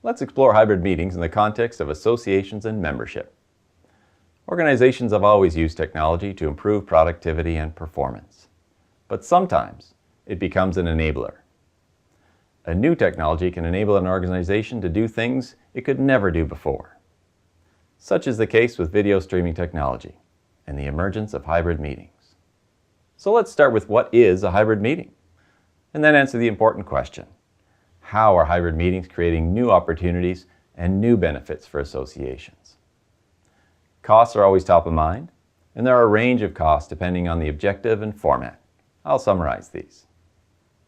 Let's explore hybrid meetings in the context of associations and membership. Organizations have always used technology to improve productivity and performance, but sometimes it becomes an enabler. A new technology can enable an organization to do things it could never do before. Such is the case with video streaming technology and the emergence of hybrid meetings. So let's start with what is a hybrid meeting, and then answer the important question: how are hybrid meetings creating new opportunities and new benefits for associations? Costs are always top of mind, and there are a range of costs depending on the objective and format. I'll summarize these.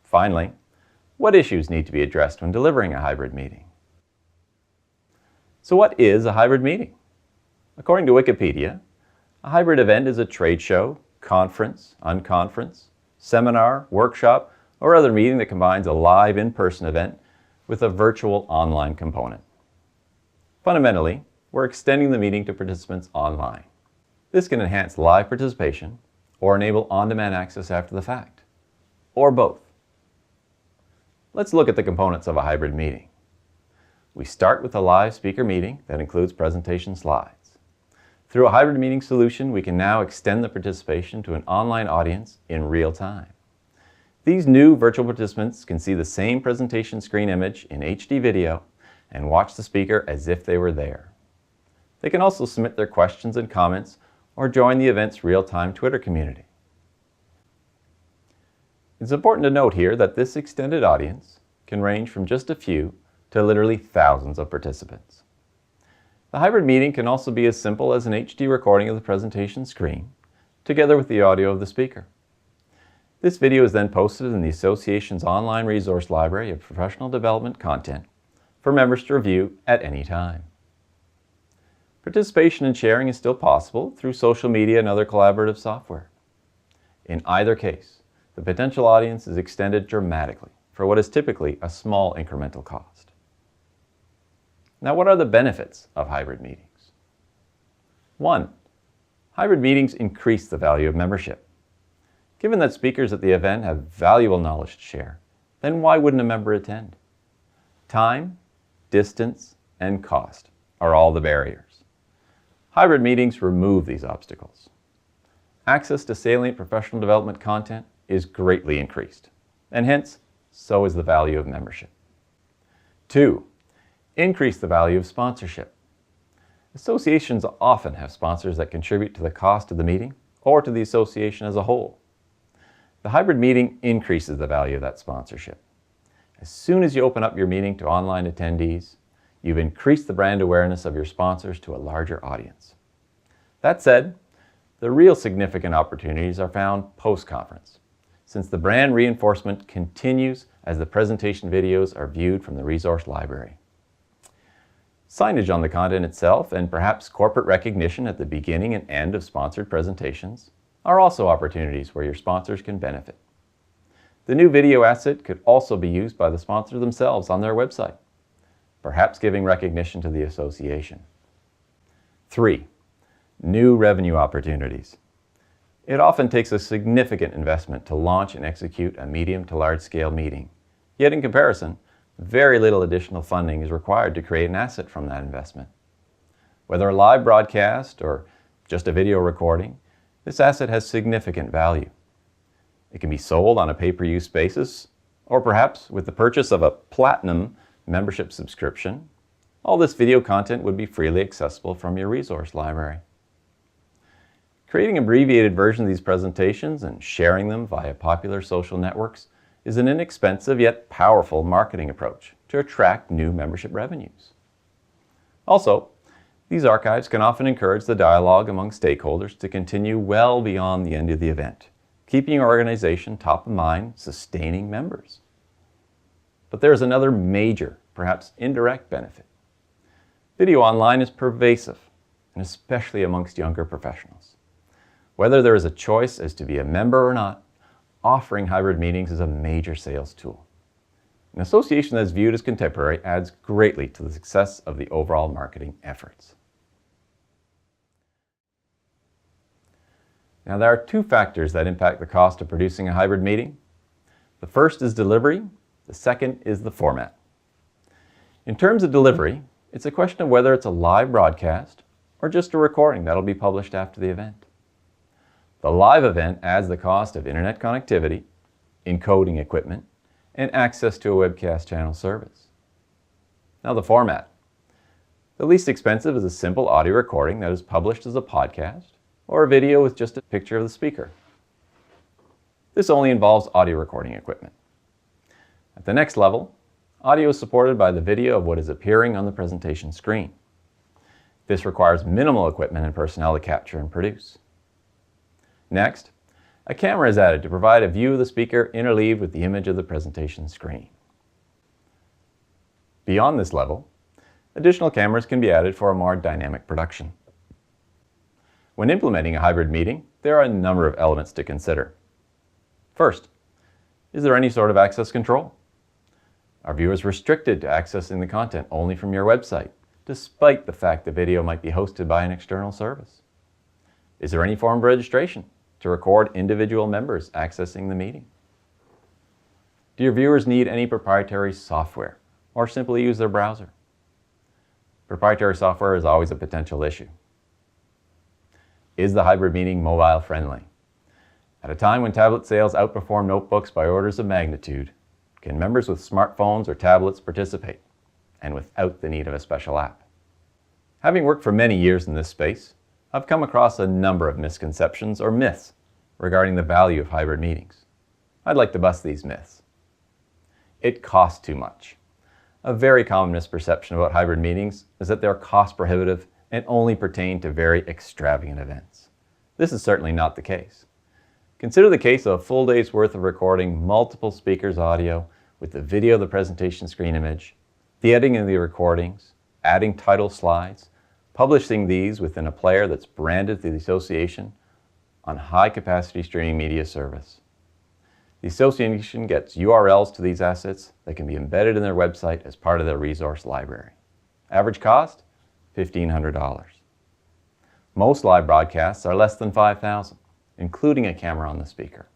Finally, what issues need to be addressed when delivering a hybrid meeting? So what is a hybrid meeting? According to Wikipedia, a hybrid event is a trade show, conference, unconference, seminar, workshop, or other meeting that combines a live in-person event with a virtual online component. Fundamentally, we're extending the meeting to participants online. This can enhance live participation or enable on-demand access after the fact, or both. Let's look at the components of a hybrid meeting. We start with a live speaker meeting that includes presentation slides. Through a hybrid meeting solution, we can now extend the participation to an online audience in real time. These new virtual participants can see the same presentation screen image in HD video and watch the speaker as if they were there. They can also submit their questions and comments or join the event's real-time Twitter community. It's important to note here that this extended audience can range from just a few to literally thousands of participants. The hybrid meeting can also be as simple as an HD recording of the presentation screen, together with the audio of the speaker. This video is then posted in the Association's online resource library of professional development content for members to review at any time. Participation and sharing is still possible through social media and other collaborative software. In either case, the potential audience is extended dramatically for what is typically a small incremental cost. Now, what are the benefits of hybrid meetings? 1. Hybrid meetings increase the value of membership. Given that speakers at the event have valuable knowledge to share, then why wouldn't a member attend? Time, distance, and cost are all the barriers. Hybrid meetings remove these obstacles. Access to salient professional development content is greatly increased, and hence, so is the value of membership. 2. Increase the value of sponsorship. Associations often have sponsors that contribute to the cost of the meeting or to the association as a whole. The hybrid meeting increases the value of that sponsorship. As soon as you open up your meeting to online attendees, you've increased the brand awareness of your sponsors to a larger audience. That said, the real significant opportunities are found post-conference, since the brand reinforcement continues as the presentation videos are viewed from the resource library. Signage on the content itself and perhaps corporate recognition at the beginning and end of sponsored presentations are also opportunities where your sponsors can benefit. The new video asset could also be used by the sponsor themselves on their website, perhaps giving recognition to the association. 3. New revenue opportunities. It often takes a significant investment to launch and execute a medium to large scale meeting. Yet in comparison, very little additional funding is required to create an asset from that investment. Whether a live broadcast or just a video recording, this asset has significant value. It can be sold on a pay-per-use basis, or perhaps with the purchase of a platinum membership subscription. All this video content would be freely accessible from your resource library. Creating an abbreviated version of these presentations and sharing them via popular social networks is an inexpensive yet powerful marketing approach to attract new membership revenues. Also, these archives can often encourage the dialogue among stakeholders to continue well beyond the end of the event, keeping your organization top of mind, sustaining members. But there is another major, perhaps indirect benefit. Video online is pervasive, and especially amongst younger professionals. Whether there is a choice as to be a member or not, offering hybrid meetings is a major sales tool. An association that is viewed as contemporary adds greatly to the success of the overall marketing efforts. Now, there are two factors that impact the cost of producing a hybrid meeting. The first is delivery, the second is the format. In terms of delivery, it's a question of whether it's a live broadcast or just a recording that'll be published after the event. The live event adds the cost of internet connectivity, encoding equipment, and access to a webcast channel service. Now the format. The least expensive is a simple audio recording that is published as a podcast or a video with just a picture of the speaker. This only involves audio recording equipment. At the next level, audio is supported by the video of what is appearing on the presentation screen. This requires minimal equipment and personnel to capture and produce. Next, a camera is added to provide a view of the speaker interleaved with the image of the presentation screen. Beyond this level, additional cameras can be added for a more dynamic production. When implementing a hybrid meeting, there are a number of elements to consider. First, is there any sort of access control? Are viewers restricted to accessing the content only from your website, despite the fact the video might be hosted by an external service? Is there any form of registration to record individual members accessing the meeting? Do your viewers need any proprietary software or simply use their browser? Proprietary software is always a potential issue. Is the hybrid meeting mobile friendly? At a time when tablet sales outperform notebooks by orders of magnitude, can members with smartphones or tablets participate, and without the need of a special app? Having worked for many years in this space, I've come across a number of misconceptions or myths regarding the value of hybrid meetings. I'd like to bust these myths. It costs too much. A very common misperception about hybrid meetings is that they're cost prohibitive and only pertain to very extravagant events. This is certainly not the case. Consider the case of a full day's worth of recording multiple speakers' audio with the video of the presentation screen image, the editing of the recordings, adding title slides, publishing these within a player that's branded to the association on high-capacity streaming media service. The association gets URLs to these assets that can be embedded in their website as part of their resource library. Average cost? $1,500. Most live broadcasts are less than $5,000, including a camera on the speaker.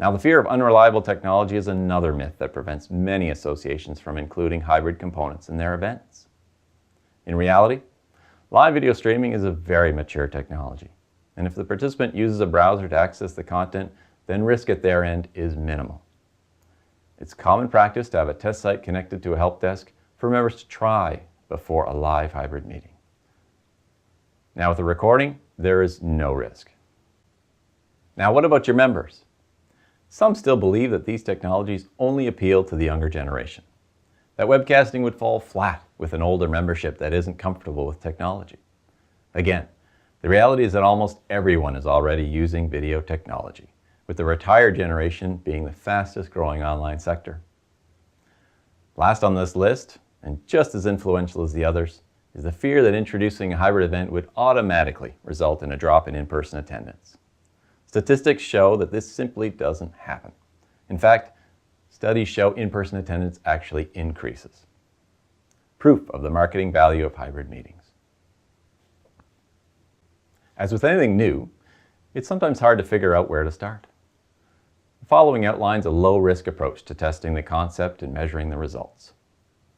Now, the fear of unreliable technology is another myth that prevents many associations from including hybrid components in their events. In reality, live video streaming is a very mature technology, and if the participant uses a browser to access the content, then risk at their end is minimal. It's common practice to have a test site connected to a help desk for members to try before a live hybrid meeting. Now, with a recording, there is no risk. Now, what about your members? Some still believe that these technologies only appeal to the younger generation, that webcasting would fall flat with an older membership that isn't comfortable with technology. Again, the reality is that almost everyone is already using video technology, with the retired generation being the fastest growing online sector. Last on this list, and just as influential as the others, is the fear that introducing a hybrid event would automatically result in a drop in in-person attendance. Statistics show that this simply doesn't happen. In fact, studies show in-person attendance actually increases. Proof of the marketing value of hybrid meetings. As with anything new, it's sometimes hard to figure out where to start. The following outlines a low-risk approach to testing the concept and measuring the results.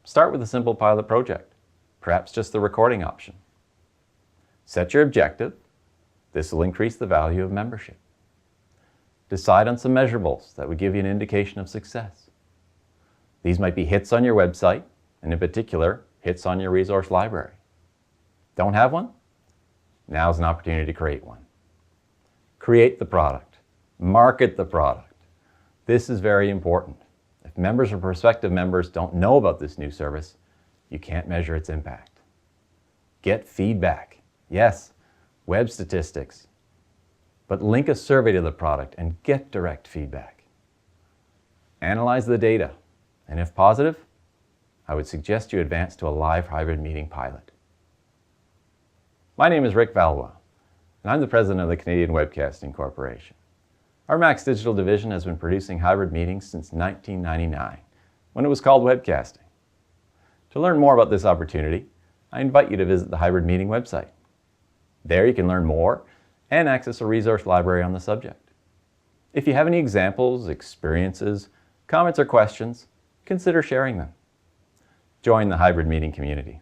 Start with a simple pilot project, perhaps just the recording option. Set your objective. This will increase the value of membership. Decide on some measurables that would give you an indication of success. These might be hits on your website, and in particular, hits on your resource library. Don't have one? Now's an opportunity to create one. Create the product. Market the product. This is very important. If members or prospective members don't know about this new service, you can't measure its impact. Get feedback. Yes, web statistics. But link a survey to the product and get direct feedback. Analyze the data, and if positive, I would suggest you advance to a live hybrid meeting pilot. My name is Rick Valois, and I'm the president of the Canadian Webcasting Corporation. Our MAXDigital division has been producing hybrid meetings since 1999, when it was called Webcasting. To learn more about this opportunity, I invite you to visit the hybrid meeting website. There you can learn more and access a resource library on the subject. If you have any examples, experiences, comments, or questions, consider sharing them. join the hybrid meeting community.